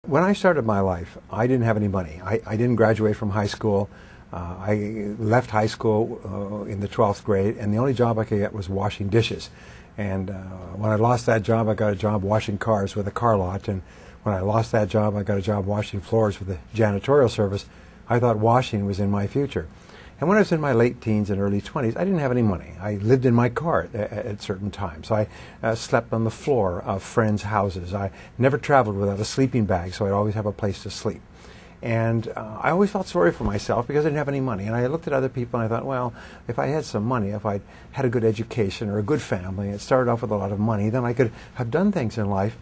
When I started my life, I didn't have any money. I didn't graduate from high school. I left high school in the 12th grade, and the only job I could get was washing dishes. And when I lost that job, I got a job washing cars with a car lot. And when I lost that job, I got a job washing floors with the janitorial service. I thought washing was in my future. And when I was in my late teens and early 20s, I didn't have any money. I lived in my car at certain times. I slept on the floor of friends' houses. I never traveled without a sleeping bag, so I'd always have a place to sleep. And I always felt sorry for myself because I didn't have any money. And I looked at other people and I thought, well, if I had some money, if I'd had a good education or a good family and started off with a lot of money, then I could have done things in life.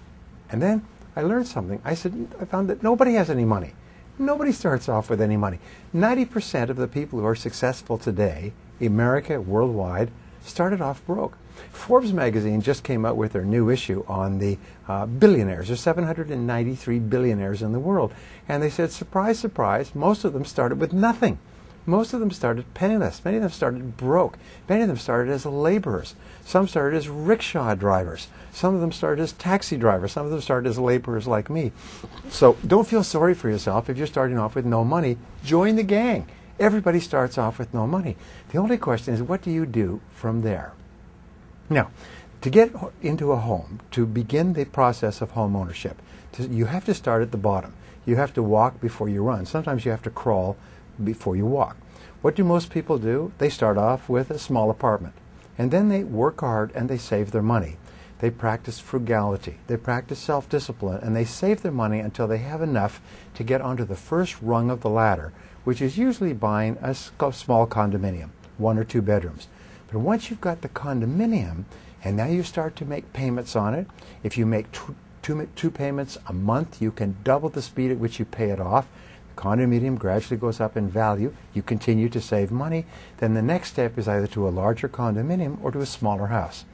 And then I learned something. I found that nobody has any money. Nobody starts off with any money. 90% of the people who are successful today, America, worldwide, started off broke. Forbes magazine just came out with their new issue on the billionaires. There's 793 billionaires in the world. And they said, surprise, surprise, most of them started with nothing. Most of them started penniless. Many of them started broke. Many of them started as laborers. Some started as rickshaw drivers. Some of them started as taxi drivers. Some of them started as laborers like me. So don't feel sorry for yourself if you're starting off with no money. Join the gang. Everybody starts off with no money. The only question is, what do you do from there? Now, to get into a home, to begin the process of home ownership, you have to start at the bottom. You have to walk before you run. Sometimes you have to crawl before you walk. What do most people do? They start off with a small apartment, and then they work hard and they save their money. They practice frugality, they practice self-discipline, and they save their money until they have enough to get onto the first rung of the ladder, which is usually buying a small condominium, 1 or 2 bedrooms. But once you've got the condominium, and now you start to make payments on it, if you make two payments a month, you can double the speed at which you pay it off. The condominium gradually goes up in value. You continue to save money. Then the next step is either to a larger condominium or to a smaller house.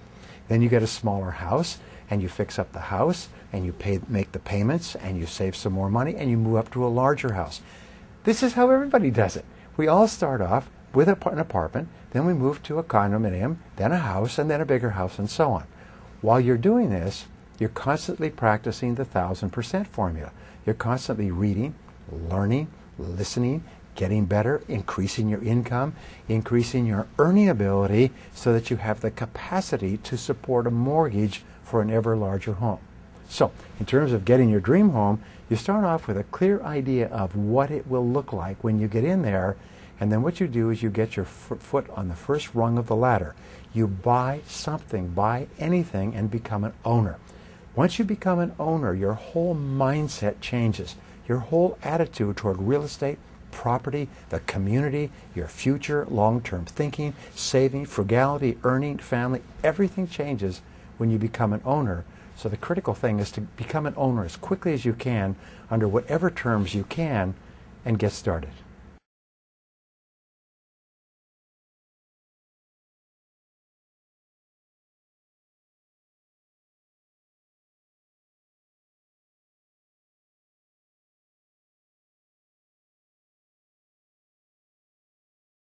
Then you get a smaller house, and you fix up the house, and you make the payments, and you save some more money, and you move up to a larger house. This is how everybody does it. We all start off with an apartment, then we move to a condominium, then a house, and then a bigger house, and so on. While you're doing this, you're constantly practicing the 1000% formula. You're constantly reading, learning, listening, getting better, increasing your income, increasing your earning ability so that you have the capacity to support a mortgage for an ever larger home. So, in terms of getting your dream home, you start off with a clear idea of what it will look like when you get in there, and then what you do is you get your foot on the first rung of the ladder. You buy something, buy anything, and become an owner. Once you become an owner, your whole mindset changes. Your whole attitude toward real estate, property, the community, your future, long-term thinking, saving, frugality, earning, family, everything changes when you become an owner. So the critical thing is to become an owner as quickly as you can, under whatever terms you can, and get started.